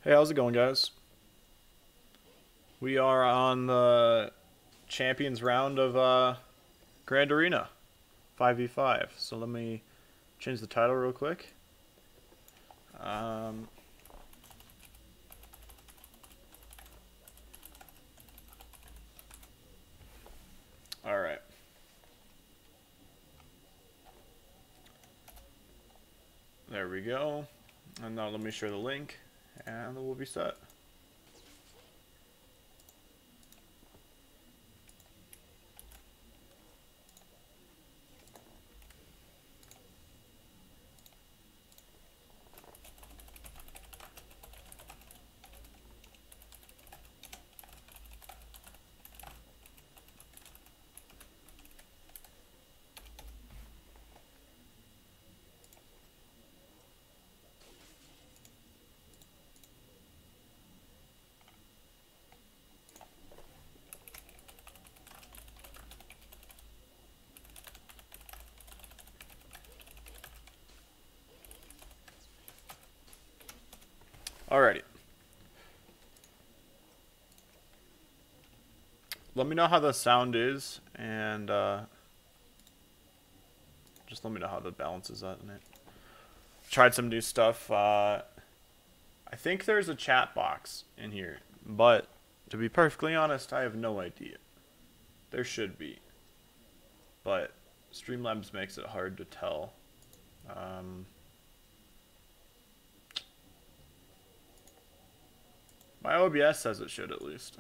Hey, how's it going, guys? We are on the champions round of Grand Arena 5v5. So let me change the title real quick. Um, all right. There we go. And now let me share the link, and we'll be set. Alrighty. Let me know how the sound is, and just let me know how the balance is at in it. Tried some new stuff. I think there's a chat box in here, but to be perfectly honest, I have no idea. There should be, but Streamlabs makes it hard to tell. My OBS says it should at least.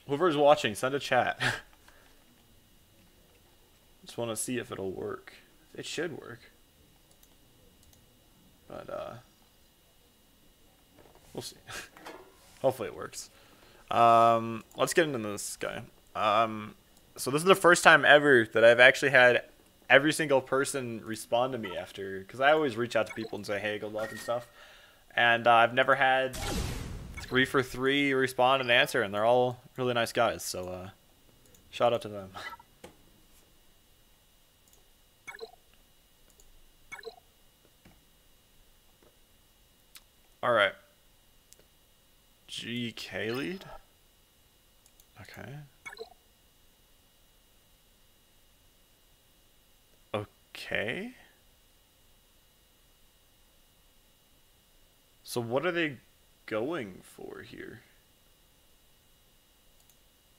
Whoever's watching, send a chat. Just want to see if it'll work. It should work. But, we'll see. Hopefully it works. Let's get into this guy. So this is the first time ever that I've actually had every single person respond to me after, because I always reach out to people and say, hey, good luck and stuff. And I've never had 3 for 3 respond and answer, and they're all really nice guys. So shout out to them. All right. GK lead. Okay. Okay. So what are they going for here?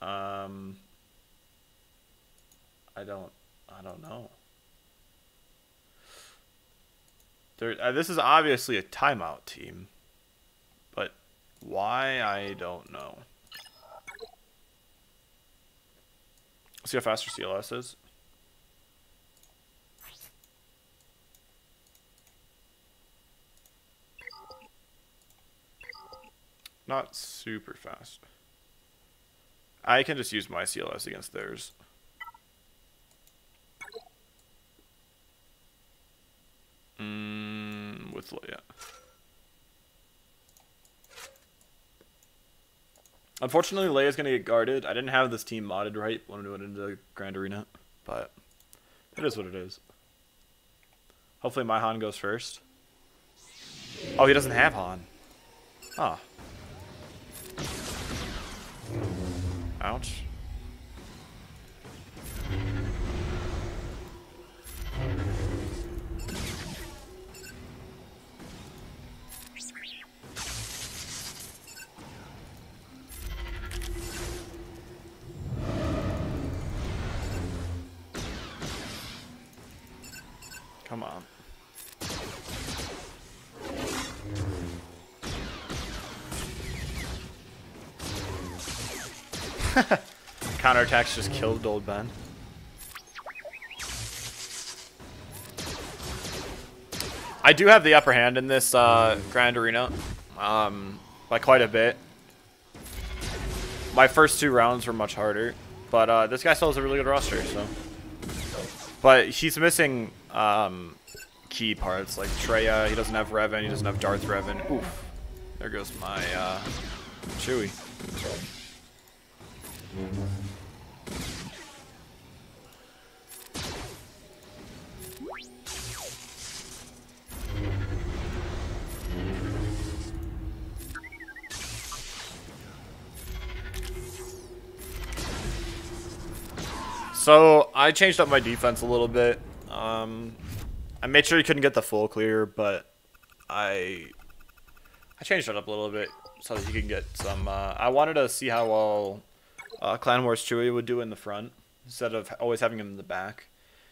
I don't know. This is obviously a timeout team, but why, I don't know. Let's see how fast your CLS is. Not super fast. I can just use my CLS against theirs. With Leia. Unfortunately, Leia's gonna get guarded. I didn't have this team modded right when we went into the Grand Arena, but it is what it is. Hopefully my Han goes first. Oh, he doesn't have Han. Ah. Ouch. Come on. Counterattacks just killed old Ben. I do have the upper hand in this Grand Arena by quite a bit. My first 2 rounds were much harder, but this guy still has a really good roster, so. But he's missing key parts like Traya. He doesn't have Revan. He doesn't have Darth Revan. Oof. There goes my Chewie. So I changed up my defense a little bit. I made sure he couldn't get the full clear, but I changed it up a little bit so that he could get some. I wanted to see how well Clan Wars Chewie would do in the front instead of always having him in the back,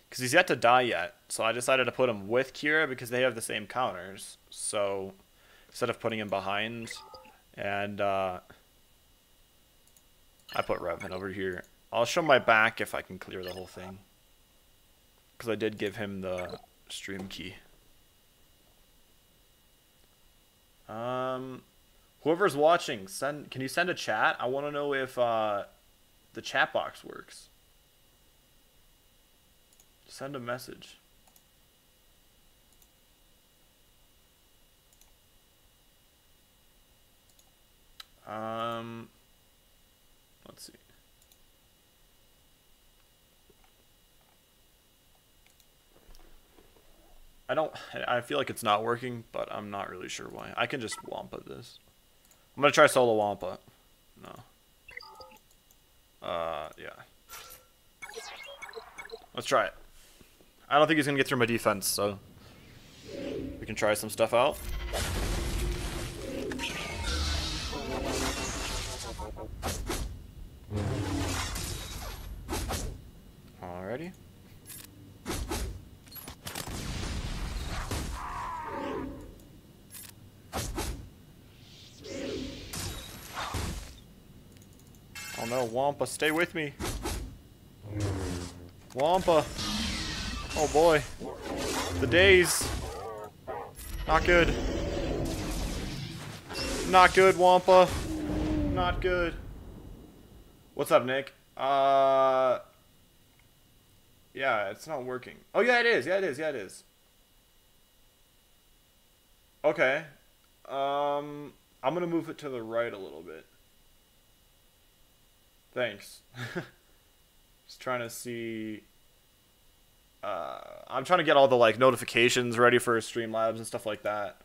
because he's yet to die yet. So I decided to put him with Kira because they have the same counters. So instead of putting him behind, and I put Revan over here. I'll show my back if I can clear the whole thing, because I did give him the stream key. Whoever's watching, can you send a chat? I want to know if the chat box works. Send a message. Let's see. I feel like it's not working, but I'm not really sure why. I can just Wampa this. I'm gonna try solo Wampa. No. Yeah. Let's try it. I don't think he's gonna get through my defense, so we can try some stuff out. Alrighty. Oh no, Wampa, stay with me. Wampa. Oh boy. The days. Not good. Not good, Wampa. Not good. What's up, Nick? Yeah, it's not working. Oh yeah, it is. Yeah, it is. Yeah, it is. Okay. I'm gonna move it to the right a little bit. Thanks. Just trying to see. I'm trying to get all the like notifications ready for Streamlabs and stuff like that,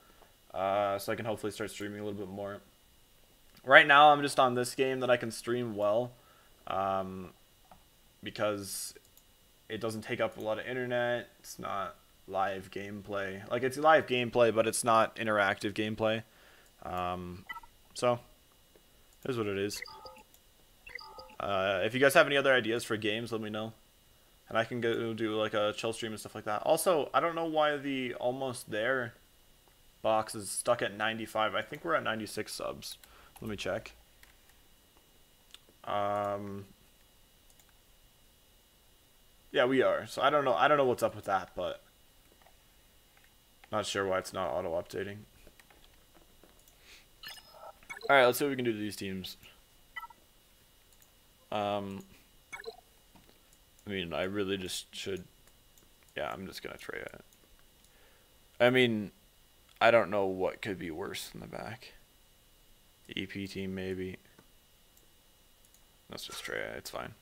so I can hopefully start streaming a little bit more. Right now, I'm just on this game that I can stream well, because it doesn't take up a lot of internet. It's not live gameplay. Like, it's live gameplay, but it's not interactive gameplay. So, here's what it is. If you guys have any other ideas for games, let me know. And I can go do like a chill stream and stuff like that. Also, I don't know why the almost there box is stuck at 95. I think we're at 96 subs. Let me check. Yeah, we are. So I don't know what's up with that, but not sure why it's not auto updating. All right, let's see what we can do to these teams. I mean, I really just should. Yeah, I'm just gonna try it. I mean, I don't know what could be worse in the back. EP team, maybe. Let's just try it. It's fine.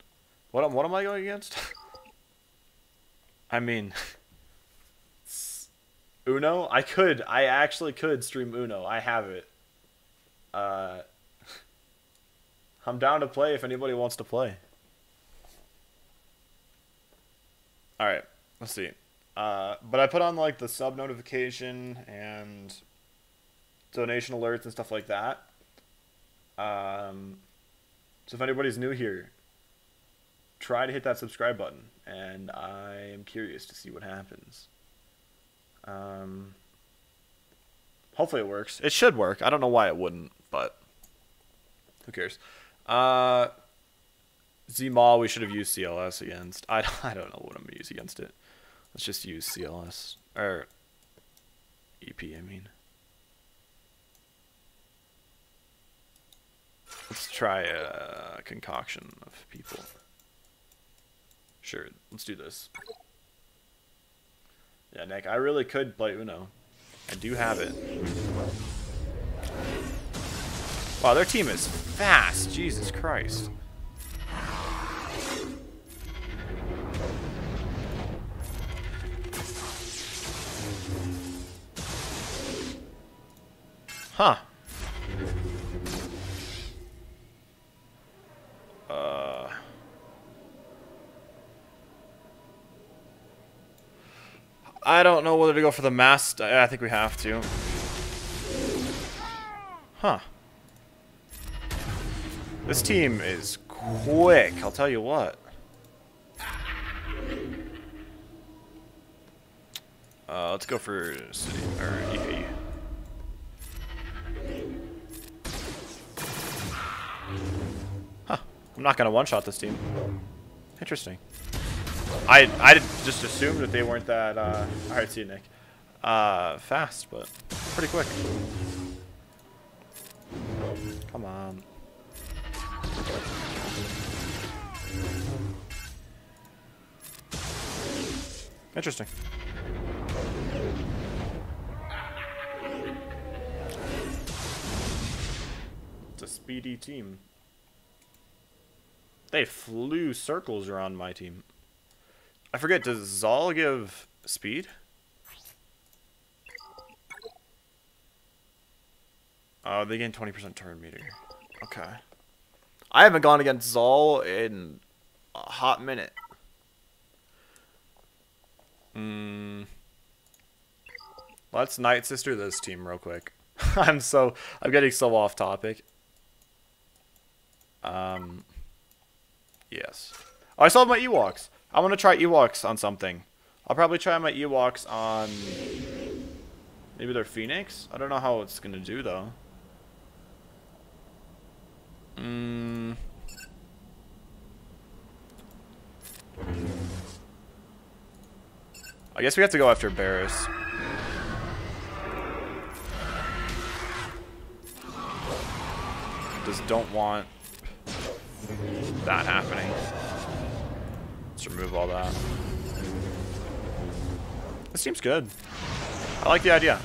What am I going against? I mean, Uno? I actually could stream Uno. I have it. I'm down to play if anybody wants to play. Alright, let's see. But I put on like the sub notification and donation alerts and stuff like that. So if anybody's new here, try to hit that subscribe button, and I am curious to see what happens. Hopefully it works. It should work. I don't know why it wouldn't, but who cares? Zmaul, we should have used CLS against. I don't know what I'm going to use against it. Let's just use CLS. Or EP, I mean. Let's try a concoction of people. Sure, let's do this. Yeah, Nick, I really could play Uno. I do have it. Wow, their team is fast. Jesus Christ. Huh. I don't know whether to go for the mass. I think we have to. Huh. This team is quick, I'll tell you what. Let's go for City, or EP. Huh. I'm not gonna one-shot this team. Interesting. I just assumed that they weren't that, alright, see you, Nick. Fast, but pretty quick. Come on. Interesting. It's a speedy team. They flew circles around my team. I forget, does Zal give speed? Oh, they gain 20% turn meter. Okay. I haven't gone against Zal in a hot minute. Let's Night Sister this team real quick. I'm getting so off topic. Yes. Oh, I still have my Ewoks. I want to try Ewoks on something. I'll probably try my Ewoks on maybe their Phoenix. I don't know how it's gonna do though. I guess we have to go after Barris. Just don't want that happening. Let's remove all that. This seems good. I like the idea.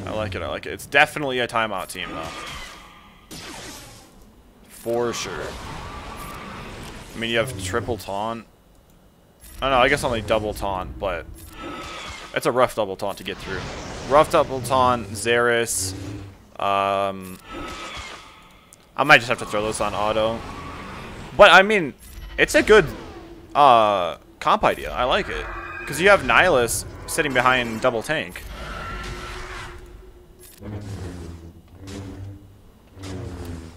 I like it, I like it. It's definitely a timeout team though. For sure. I mean, you have triple taunt. I don't know, I guess only double taunt, but it's a rough double taunt to get through. Rough double taunt, Xeris. I might just have to throw this on auto. But, I mean, it's a good comp idea. I like it. Because you have Nihilus sitting behind double tank.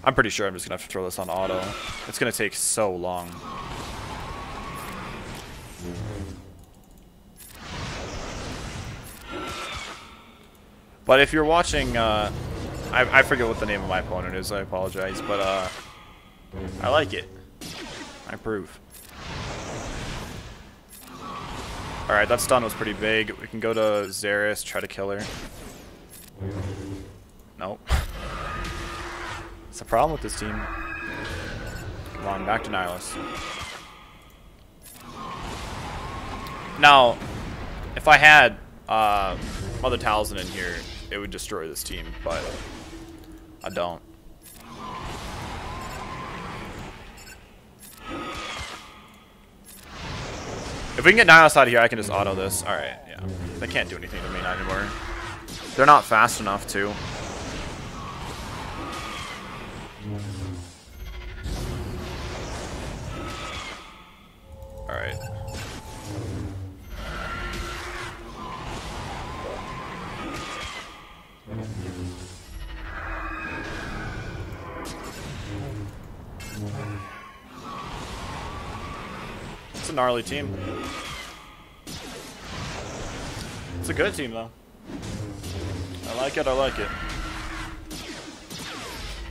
I'm pretty sure I'm just going to have to throw this on auto. It's going to take so long. But if you're watching, I forget what the name of my opponent is, I apologize, but I like it. I approve. Alright, that stun was pretty big. We can go to Xeris, try to kill her. Nope. It's a problem with this team. Come on, back to Nihilus. Now, if I had Mother Talzin in here, it would destroy this team, but I don't. If we can get Nihilus out of here, I can just auto this. Alright, yeah. They can't do anything to me anymore. They're not fast enough to. Alright. It's a gnarly team. It's a good team, though. I like it, I like it.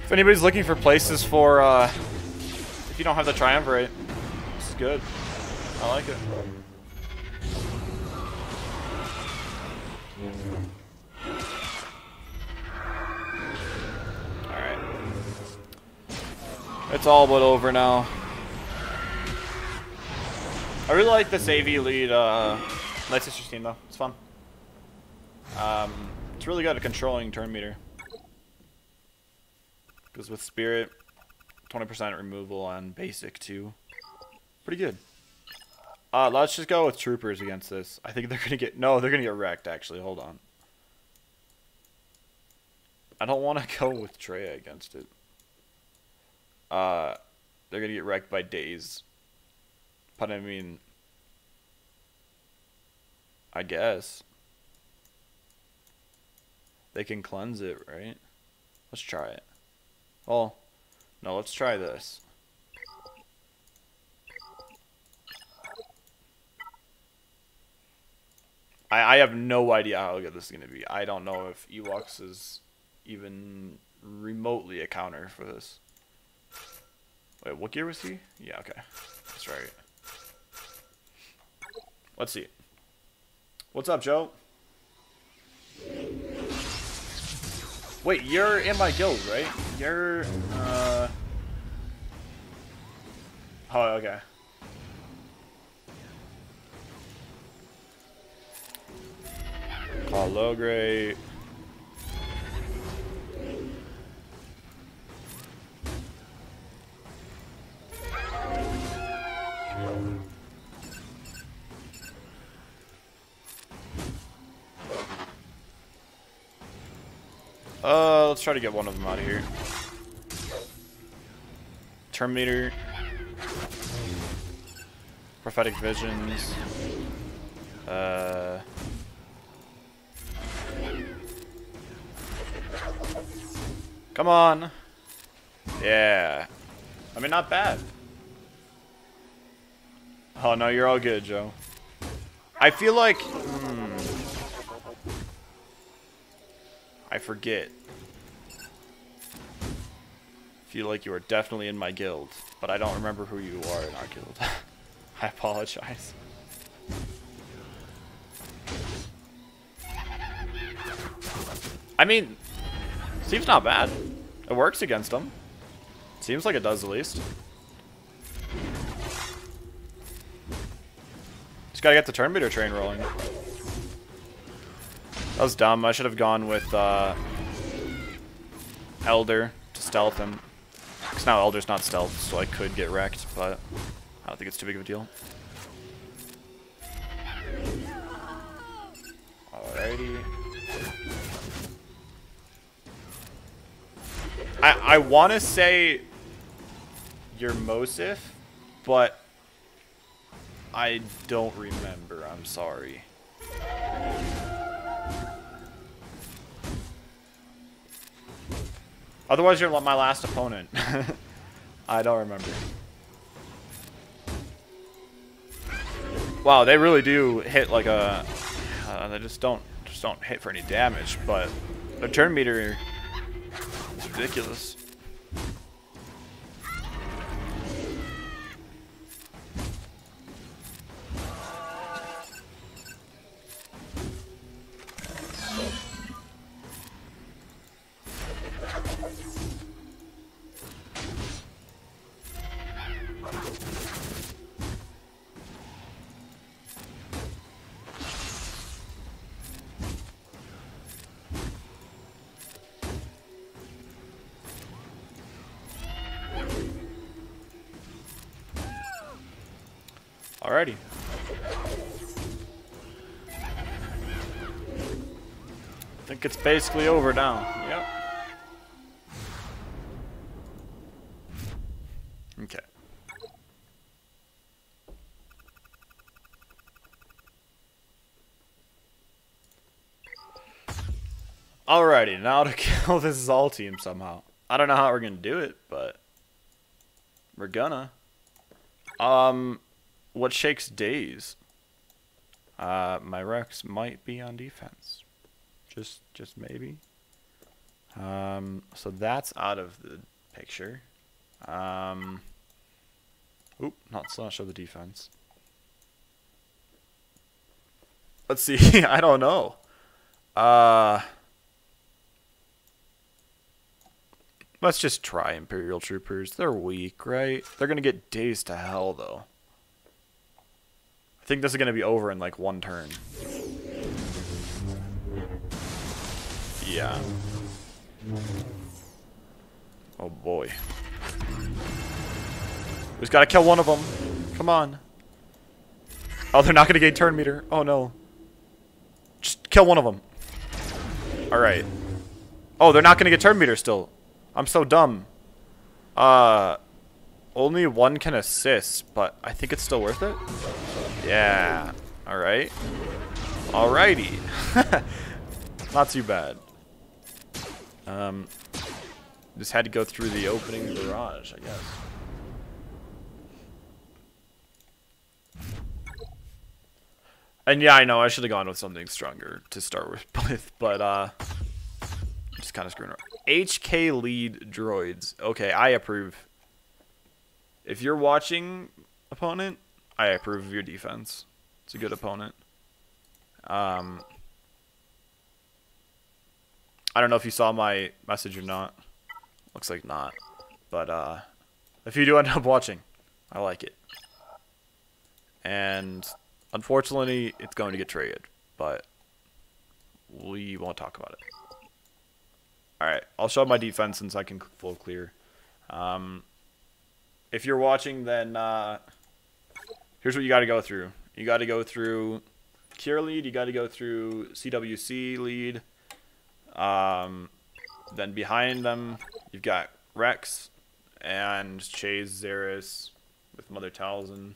If anybody's looking for places for, if you don't have the Triumvirate, this is good. I like it. Alright. It's all but over now. I really like this AV lead Night Sisters team though. It's fun. It's really good at controlling turn meter. Because with Spirit, 20% removal on basic too. Pretty good. Let's just go with Troopers against this. I think they're gonna get they're gonna get wrecked actually. Hold on. I don't want to go with Traya against it. They're gonna get wrecked by Daze. But I mean, I guess. They can cleanse it, right? Let's try it. Well, no, let's try this. I have no idea how good this is going to be. I don't know if Ewoks is even remotely a counter for this. Wait, what gear was he? Yeah, okay. That's right. Let's see. What's up, Joe? Wait, you're in my guild, right? You're, Oh, okay. Hello, great. Let's try to get one of them out of here. Terminator. Prophetic Visions. Come on. Yeah. I mean, not bad. Oh, no, you're all good, Joe. I feel like... I forget. Feel like you are definitely in my guild, but I don't remember who you are in our guild. I apologize. I mean, seems not bad. It works against them. Seems like it does at least. Just gotta get the turn meter train rolling. That was dumb. I should have gone with Elder to stealth him. Because now Elder's not stealth, so I could get wrecked, but I don't think it's too big of a deal. Alrighty. I want to say you're Mosif, but I don't remember. I'm sorry. Otherwise, you're my last opponent. I don't remember. Wow, they really do hit like a. They just don't hit for any damage, but the turn meter is ridiculous. Alrighty. I think it's basically over now. Yep. Okay. Alrighty, now to kill this Zal team somehow. I don't know how we're gonna do it, but we're gonna. What shakes Days? My Rex might be on defense. Just maybe. So that's out of the picture. Oop, not slash of the defense. Let's see. I don't know. Let's just try Imperial Troopers. They're weak, right? They're gonna get dazed to hell, though. I think this is gonna be over in like one turn. Yeah. Oh boy. We just gotta kill one of them. Come on. Oh, they're not gonna gain turn meter. Oh no. Just kill one of them. Alright. Oh, they're not gonna get turn meter still. I'm so dumb. Only one can assist, but I think it's still worth it. Yeah. Alright. Alrighty. Not too bad. Just had to go through the opening garage, I guess. And yeah, I know I should have gone with something stronger to start with, but just kind of screwing around. HK lead droids. Okay, I approve. If you're watching, opponent, I approve of your defense. It's a good opponent. I don't know if you saw my message or not. Looks like not. But if you do end up watching, I like it. And unfortunately, it's going to get traded, but we won't talk about it. Alright, I'll show my defense since I can full clear. If you're watching, then here's what you got to go through. You got to go through Cure lead, you got to go through CWC lead. Then behind them, you've got Rex and Chase Zaris with Mother Talzin. You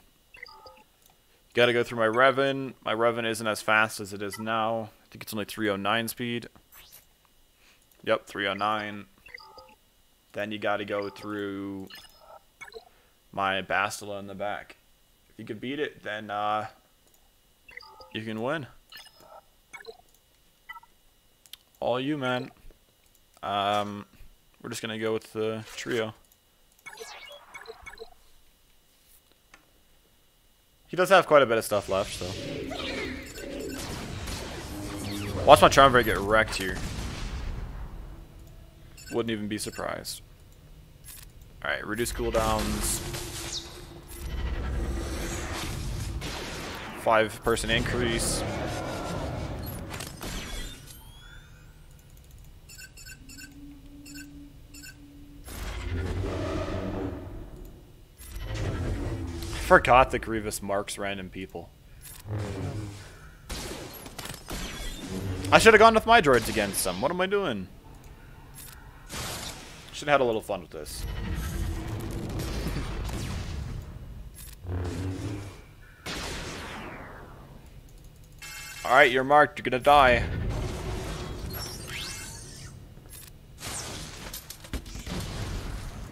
got to go through my Revan. My Revan isn't as fast as it is now. I think it's only 309 speed. Yep, 309. Then you got to go through my Bastila in the back. If you can beat it, then you can win. All you, man. We're just gonna go with the trio. He does have quite a bit of stuff left, so. Watch my Triumvirate get wrecked here. Wouldn't even be surprised. Alright, reduce cooldowns. 5-person increase. Forgot that Grievous marks random people. I should have gone with my droids against them. What am I doing? Should have had a little fun with this. Alright, you're marked. You're gonna die.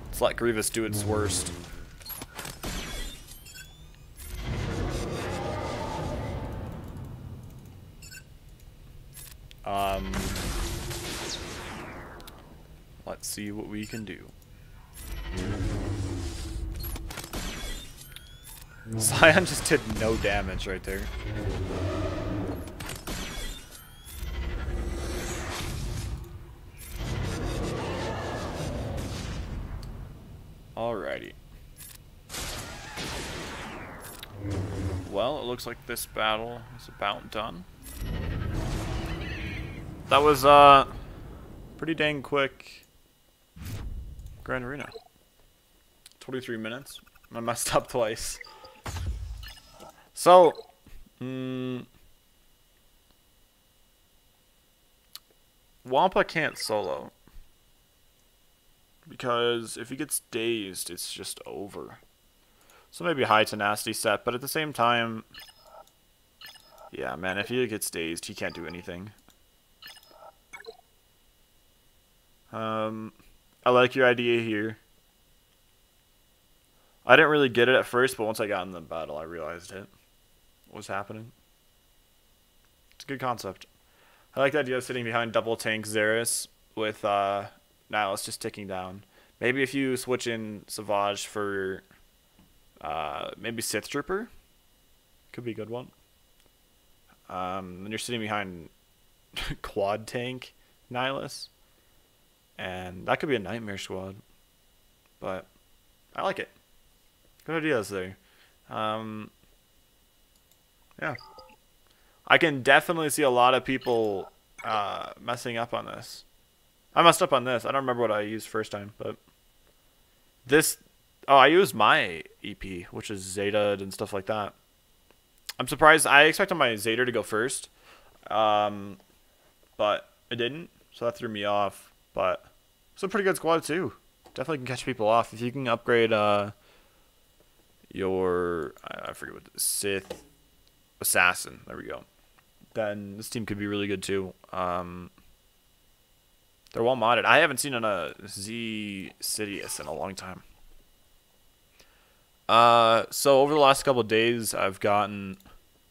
Let's let Grievous do its worst. Let's see what we can do. Scion just did no damage right there. Alrighty. Well, it looks like this battle is about done. That was pretty dang quick. Grand Arena. 23 minutes. I messed up twice. So, Wampa can't solo. Because if he gets dazed, it's just over. So maybe high tenacity set, but at the same time, yeah, man, if he gets dazed, he can't do anything. I like your idea here. I didn't really get it at first, but once I got in the battle, I realized it. What was happening? It's a good concept. I like the idea of sitting behind double tank Zaris with Nihilus just ticking down. Maybe if you switch in Savage for maybe Sith Trooper, could be a good one. Then you're sitting behind quad tank Nihilus, and that could be a nightmare squad. But I like it. Good ideas there. Yeah. I can definitely see a lot of people messing up on this. I messed up on this. I don't remember what I used first time, but this... Oh, I used my EP, which is Zeta and stuff like that. I'm surprised. I expected my Zeta to go first, but it didn't, so that threw me off. But it's a pretty good squad, too. Definitely can catch people off. If you can upgrade your... I forget what... Sith Assassin. There we go. then this team could be really good too. They're well modded. I haven't seen a Z Sidious in a long time. So over the last couple of days, I've gotten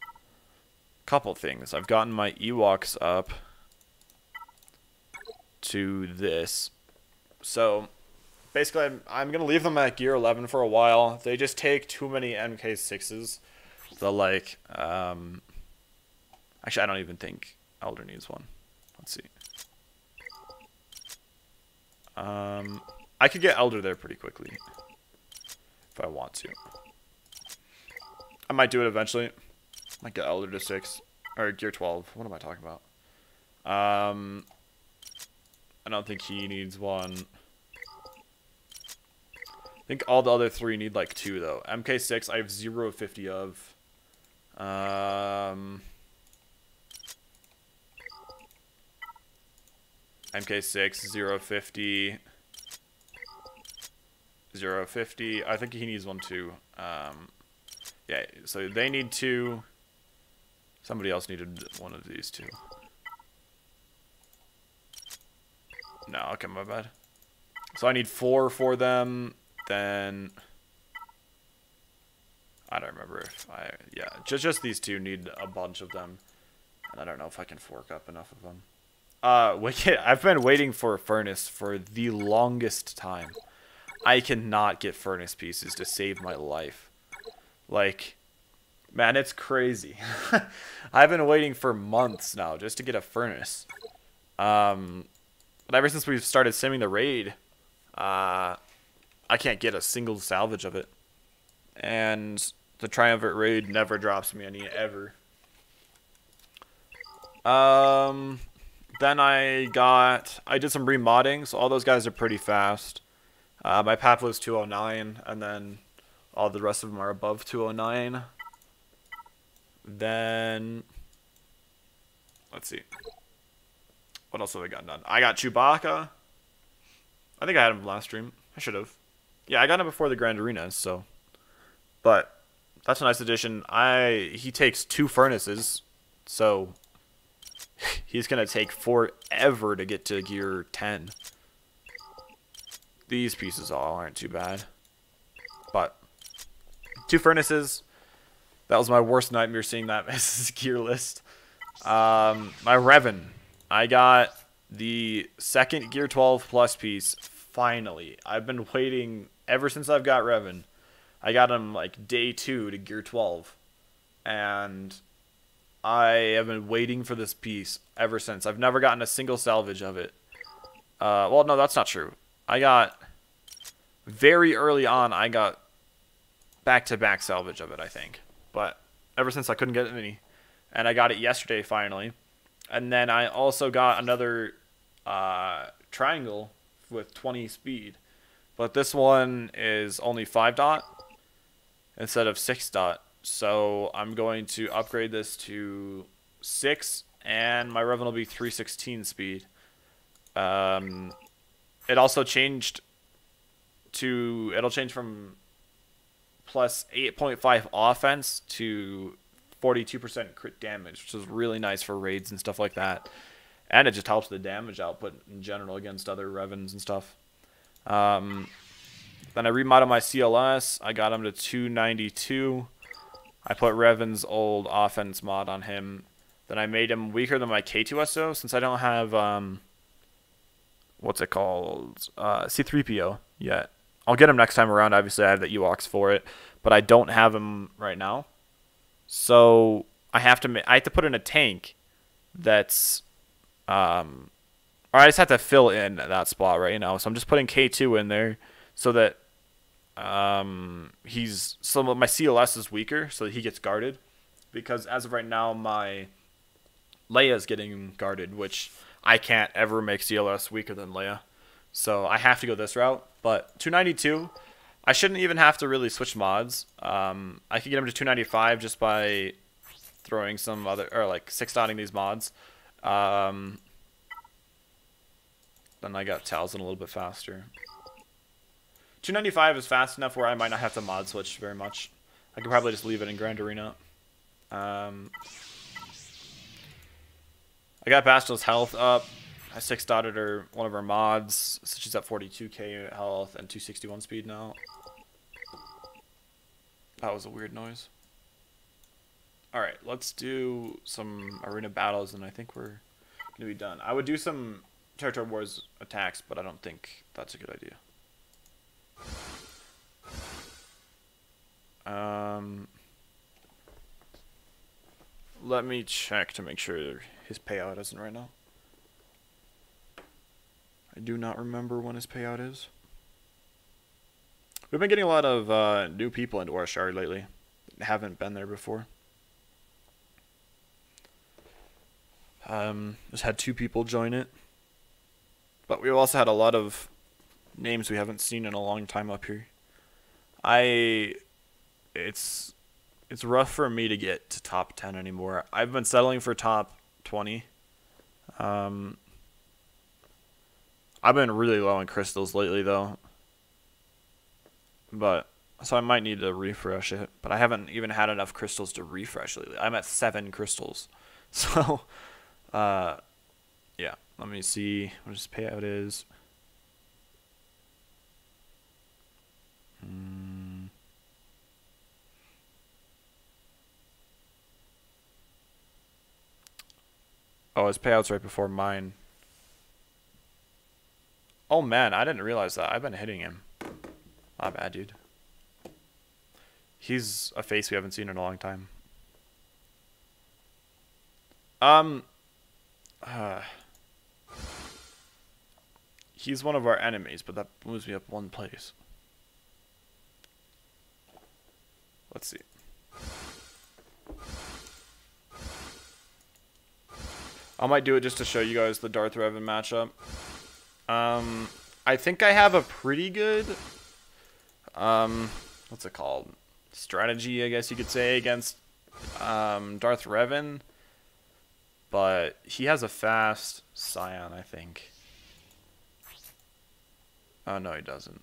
a couple things. I've gotten my Ewoks up to this. So basically, I'm gonna leave them at gear 11 for a while. They just take too many MK6s. The like, actually, I don't even think Elder needs one. Let's see. I could get Elder there pretty quickly if I want to. I might do it eventually. Might get Elder to 6 or gear 12. What am I talking about? I don't think he needs one. I think all the other 3 need like 2 though. MK6 I have 0.50 of. MK6 0.50. 0.50. I think he needs one too. Yeah, so they need 2. Somebody else needed one of these 2. No, okay, my bad. So I need 4 for them. Then I don't remember if I, yeah, just these 2 need a bunch of them. And I don't know if I can fork up enough of them. Wicked, I've been waiting for a furnace for the longest time. I cannot get furnace pieces to save my life. Like, man, it's crazy. I've been waiting for months now just to get a furnace. But ever since we've started simming the raid, I can't get a single salvage of it. And the Triumvirate raid never drops me any ever. Then I did some remodding, so all those guys are pretty fast. My Pap was 209, and then all the rest of them are above 209. Then, let's see. What else have I gotten done? I got Chewbacca. I think I had him last stream. I should have. Yeah, I got him before the Grand Arena, so. But that's a nice addition. He takes 2 furnaces, so he's gonna take forever to get to gear 10. These pieces all aren't too bad, but 2 furnaces. That was my worst nightmare, seeing that as gear list. My Revan. I got the second gear 12 plus piece. Finally, I've been waiting ever since I've got Revan. I got him like day 2 to gear 12, and I have been waiting for this piece ever since. I've never gotten a single salvage of it. Well, no, that's not true. I got very early on. I got back-to-back salvage of it, I think. But ever since I couldn't get any, and I got it yesterday finally. And then I also got another triangle with 20 speed, but this one is only 5 dot instead of 6 dot. So I'm going to upgrade this to 6, and my Revan will be 316 speed. It also changed to, it'll change from plus 8.5 offense to 42% crit damage, which is really nice for raids and stuff like that. And it just helps the damage output in general against other Revans and stuff. Then I remodded my CLS. I got him to 292. I put Revan's old offense mod on him. Then I made him weaker than my K2SO since I don't have, what's it called? C3PO yet. I'll get him next time around. Obviously, I have the Ewoks for it, but I don't have him right now. So I have to put in a tank that's, or I just have to fill in that spot right now. So I'm just putting K2 in there so that my CLS is weaker, so that he gets guarded. Because as of right now, my Leia is getting guarded, which I can't ever make CLS weaker than Leia. So I have to go this route. But 292, I shouldn't even have to really switch mods. I could get him to 295 just by throwing some other, or like 6-dotting these mods. Then I got Talzin a little bit faster. 295 is fast enough where I might not have to mod switch very much. I could probably just leave it in Grand Arena. I got Bastil's health up. I 6-dotted her, one of her mods, so she's at 42k health and 261 speed now. That was a weird noise. Alright, let's do some arena battles, and I think we're going to be done. I would do some Territory Wars attacks, but I don't think that's a good idea. Let me check to make sure his payout isn't right now. I do not remember when his payout is. We've been getting a lot of new people into our shard lately. Haven't been there before. Just had 2 people join it. But we've also had a lot of names we haven't seen in a long time up here. It's rough for me to get to top 10 anymore. I've been settling for top 20. I've been really low on crystals lately though. So I might need to refresh it. But I haven't even had enough crystals to refresh lately. I'm at 7 crystals. So, yeah. Let me see what his payout is. Oh, his payout's right before mine. Oh man, I didn't realize that. I've been hitting him. Not bad, dude. He's a face we haven't seen in a long time. He's one of our enemies, but that moves me up 1 place. Let's see. I might do it just to show you guys the Darth Revan matchup. I think I have a pretty good, what's it called? Strategy, I guess you could say, against Darth Revan. But he has a fast Scion, I think. Oh, no, he doesn't.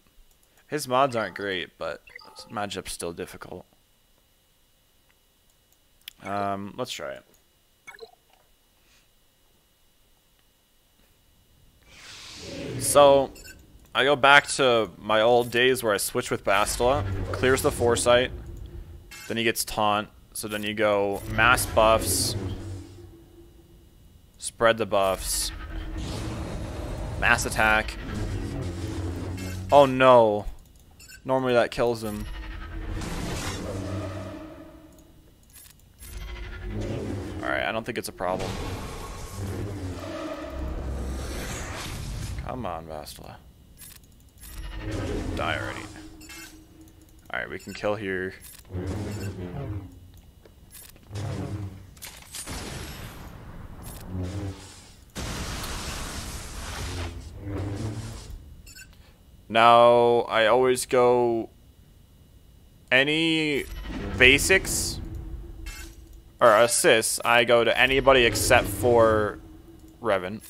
His mods aren't great, but his matchup's still difficult. Let's try it. So, I go back to my old days where I switch with Bastila, clears the Foresight, then he gets Taunt, so then you go mass buffs, spread the buffs, mass attack. Oh no, normally that kills him. Alright, I don't think it's a problem. Come on, Bastila. Die already. Alright, we can kill here. Now, I always go any basics or assists, I go to anybody except for Revan.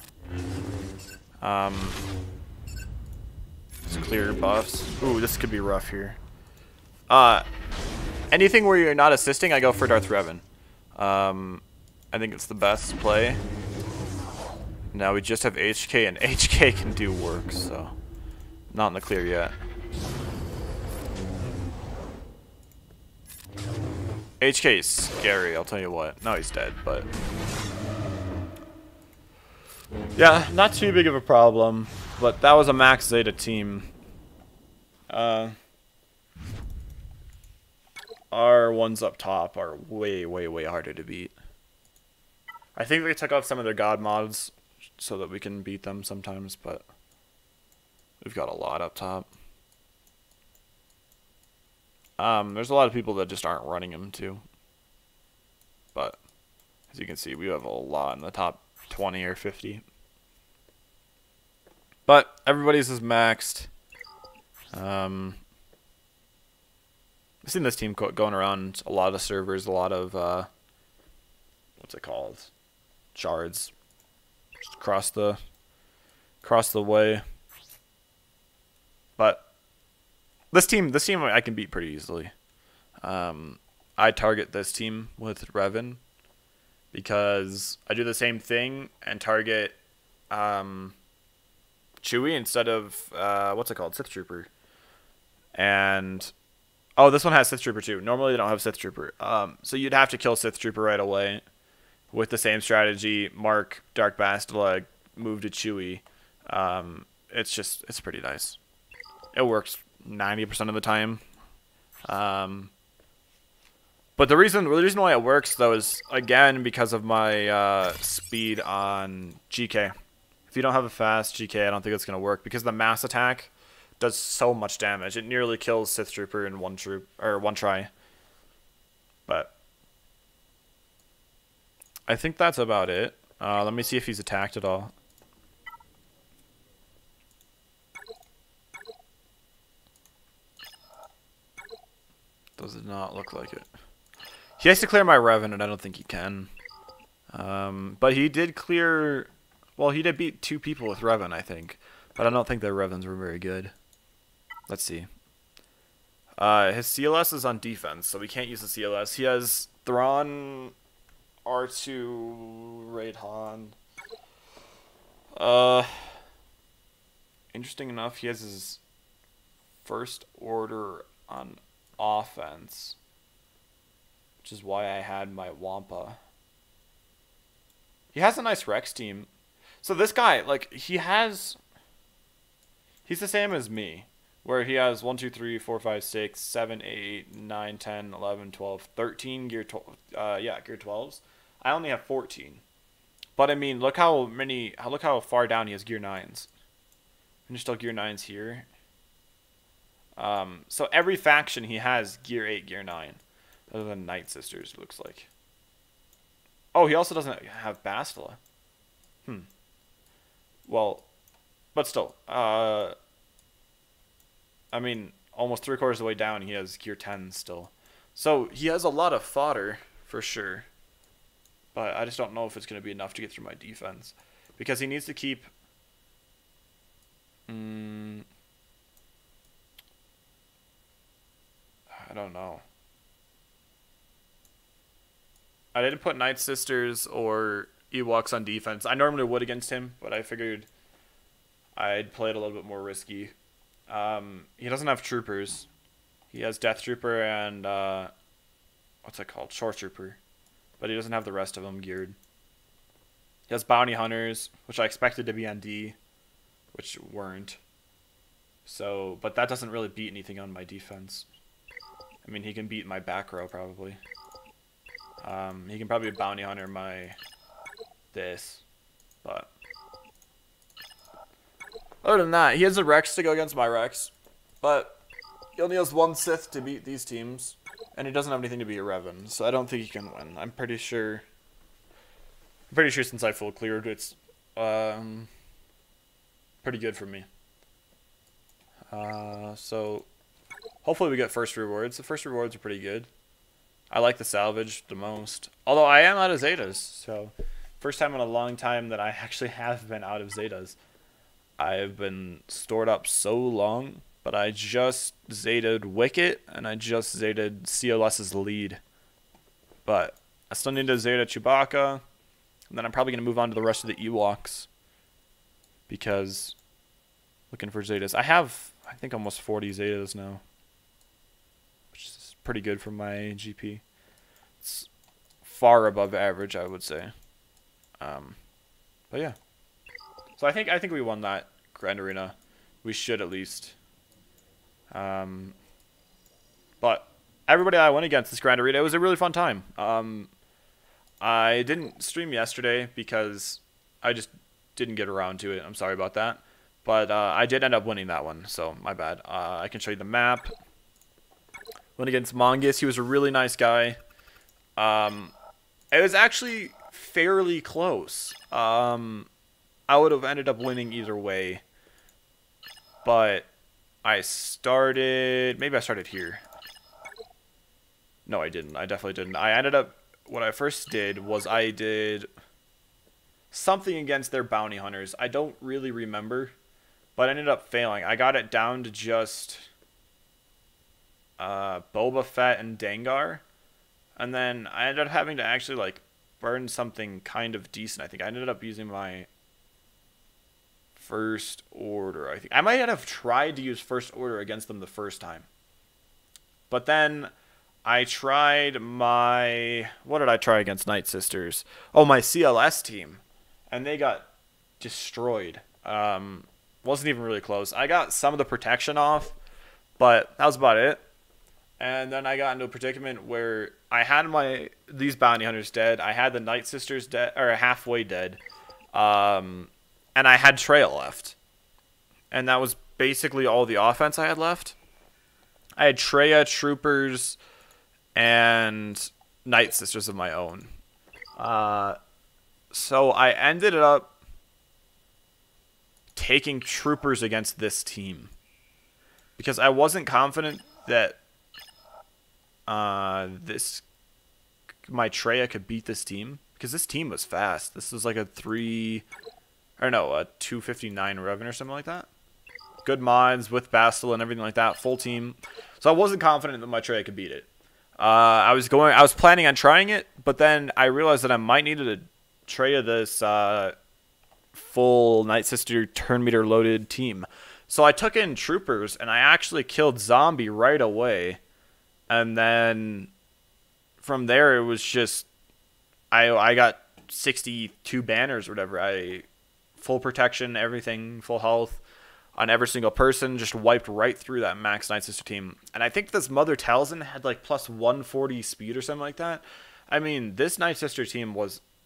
Let's clear buffs. Ooh, this could be rough here. Anything where you're not assisting, I go for Darth Revan. I think it's the best play. Now we just have HK, and HK can do work, so not in the clear yet. HK is scary, I'll tell you what. No, he's dead, but yeah, not too big of a problem. But that was a max Zeta team. Our ones up top are way, way, way harder to beat. I think they took off some of their god mods so that we can beat them sometimes, but we've got a lot up top. There's a lot of people that just aren't running them too. But as you can see, we have a lot in the top 20 or 50. But everybody's is maxed. I've seen this team going around a lot of servers, a lot of what's it called? Shards. Just across the way. But this team I can beat pretty easily. I target this team with Revan because I do the same thing and target Chewie instead of what's it called, Sith Trooper. And oh, this one has Sith Trooper too. Normally they don't have Sith Trooper. So you'd have to kill Sith Trooper right away with the same strategy. Mark Dark Bastila, move to Chewie. It's pretty nice. It works 90% of the time. But the reason why it works though is again because of my speed on GK. If you don't have a fast GK, I don't think it's gonna work because the mass attack does so much damage. It nearly kills Sith Trooper in one try. But I think that's about it. Let me see if he's attacked at all. Does not look like it. He has to clear my Revenant. I don't think he can. But he did clear... Well, he did beat 2 people with Revan, I think. But I don't think their Revans were very good. Let's see. His CLS is on defense, so we can't use the CLS. He has Thrawn, R2, Raid Han. Interesting enough, he has his First Order on offense, which is why I had my Wampa. He has a nice Rex team. So this guy, like, he's the same as me, where he has 1, 2, 3, 4, 5, 6, 7, 8, 9, 10, 11, 12, 13 gear 12s. I only have 14. But I mean, look how far down he has gear 9s. And there's still gear 9s here. So every faction he has gear 8, gear 9. Other than Night Sisters, it looks like. Oh, he also doesn't have Bastila. Well, but still. I mean, almost 3/4 of the way down, he has gear 10 still. So he has a lot of fodder, for sure. But I just don't know if it's going to be enough to get through my defense. Because he needs to keep... I don't know. I didn't put Night Sisters or Ewoks on defense. I normally would against him, but I figured I'd play it a little bit more risky. He doesn't have troopers. He has Death Trooper and what's it called? Shore Trooper. But he doesn't have the rest of them geared. He has Bounty Hunters, which I expected to be on D, which weren't. So, but that doesn't really beat anything on my defense. I mean, he can beat my back row probably. He can probably Bounty Hunter my this, but other than that, he has a Rex to go against my Rex, but he only has 1 Sith to beat these teams, and he doesn't have anything to beat a Revan, so I don't think he can win. I'm pretty sure since I full cleared, it's pretty good for me. So hopefully we get first rewards. The first rewards are pretty good. I like the salvage the most, although I am out of Zetas, so first time in a long time that I actually have been out of Zetas. I've been stored up so long, but I just Zetaed Wicket, and I just Zetaed CLS's lead. But I still need to Zeta Chewbacca, and then I'm probably going to move on to the rest of the Ewoks, because looking for Zetas. I have, I think, almost 40 Zetas now, which is pretty good for my GP. It's far above average, I would say. But yeah. So I think we won that Grand Arena. We should at least. But everybody I went against this Grand Arena, it was a really fun time. I didn't stream yesterday because I just didn't get around to it. I'm sorry about that. But I did end up winning that one, so my bad. I can show you the map. Went against Mongus. He was a really nice guy. It was actually fairly close. I would have ended up winning either way. But maybe I started here. No, I didn't. I definitely didn't. What I first did was I did something against their bounty hunters. I don't really remember, but I ended up failing. I got it down to just Boba Fett and Dengar. And then I ended up having to actually, like, burned something kind of decent. I think I ended up using my first order. I think I might have tried to use first order against them the first time. But then I tried my... What did I try against Night Sisters? Oh, my CLS team. And they got destroyed. Wasn't even really close. I got some of the protection off, but that was about it. And then I got into a predicament where I had these bounty hunters dead. I had the Night Sisters dead, or halfway dead. And I had Trail left. And that was basically all the offense I had left. I had Treya, Troopers, and Night Sisters of my own. So I ended up taking Troopers against this team. Because I wasn't confident that my Treya could beat this team. Because this team was fast. This was like a 259 Revan or something like that. Good mods with Bastila and everything like that. Full team. So I wasn't confident that my Treya could beat it. I was planning on trying it, but then I realized that I might need to Treya this full Night Sister turn meter loaded team. So I took in Troopers, and I actually killed Zombie right away. And then from there, it was just... I got 62 banners or whatever. Full protection, everything, full health on every single person. Just wiped right through that max Night Sister team. And I think this Mother Talzin had like plus 140 speed or something like that. I mean, this Night Sister team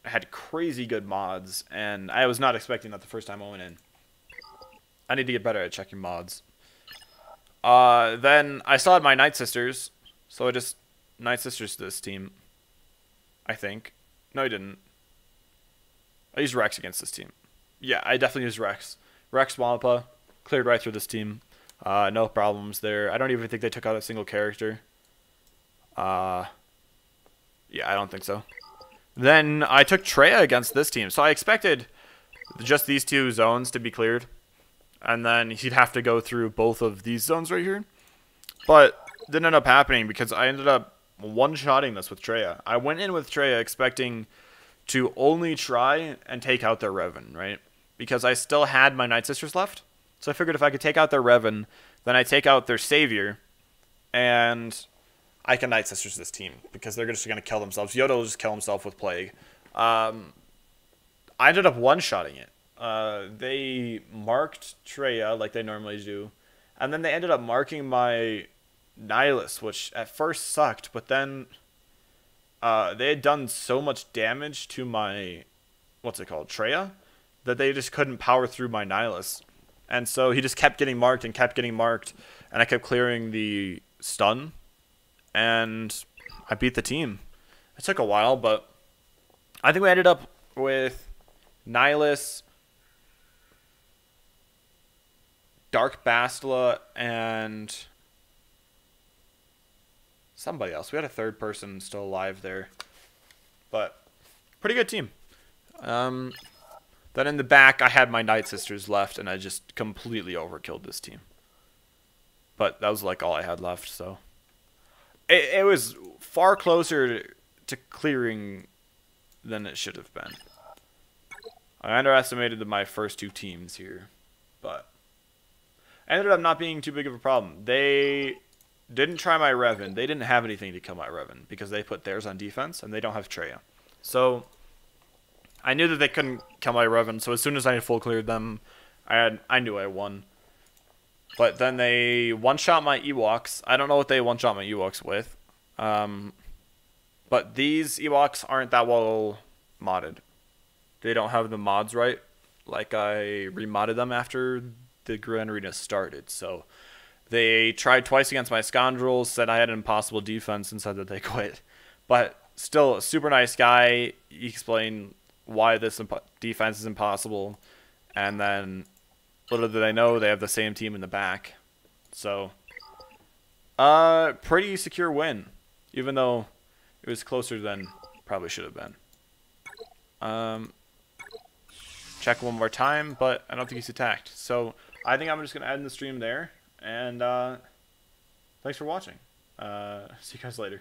had crazy good mods, and I was not expecting that the first time I went in. I need to get better at checking mods. Then I still had my Night Sisters, so I just Night Sisters to this team. I think. No, I didn't. I used Rex against this team. Yeah, I definitely used Rex. Rex Wampa cleared right through this team. No problems there. I don't even think they took out a single character. Yeah, I don't think so. Then I took Treya against this team. So I expected just these two zones to be cleared. And then he'd have to go through both of these zones right here. But didn't end up happening because I ended up one-shotting this with Treya. I went in with Treya expecting to only try and take out their Revan, right? Because I still had my Night Sisters left. So I figured if I could take out their Revan, then I take out their Savior, and I can Night Sisters this team, because they're just going to kill themselves. Yoda will just kill himself with Plague. I ended up one-shotting it. They marked Treya like they normally do, and then they ended up marking my Nihilus, which at first sucked, but then they had done so much damage to my, Treya, that they just couldn't power through my Nihilus. And so he just kept getting marked and kept getting marked, and I kept clearing the stun, and I beat the team. It took a while, but I think we ended up with Nihilus, Dark Bastila, and somebody else. We had a third person still alive there, but pretty good team. Then in the back, I had my Night Sisters left, and I just completely overkilled this team. But that was like all I had left, so it was far closer to clearing than it should have been. I underestimated my first two teams here, but it ended up not being too big of a problem. They didn't try my Revan. They didn't have anything to kill my Revan because they put theirs on defense, and they don't have Treya. So I knew that they couldn't kill my Revan, so as soon as I full cleared them, I knew I won. But then they one-shot my Ewoks. I don't know what they one-shot my Ewoks with. But these Ewoks aren't that well modded. They don't have the mods right. Like, I remodded them after the Grand Arena started. So they tried twice against my Scoundrels, said I had an impossible defense, and said that they quit. But still, a super nice guy. He explained why this defense is impossible, and then little did I know they have the same team in the back. So pretty secure win, even though it was closer than probably should have been. Check one more time, but I don't think he's attacked. So I think I'm just gonna end the stream there, and thanks for watching. See you guys later.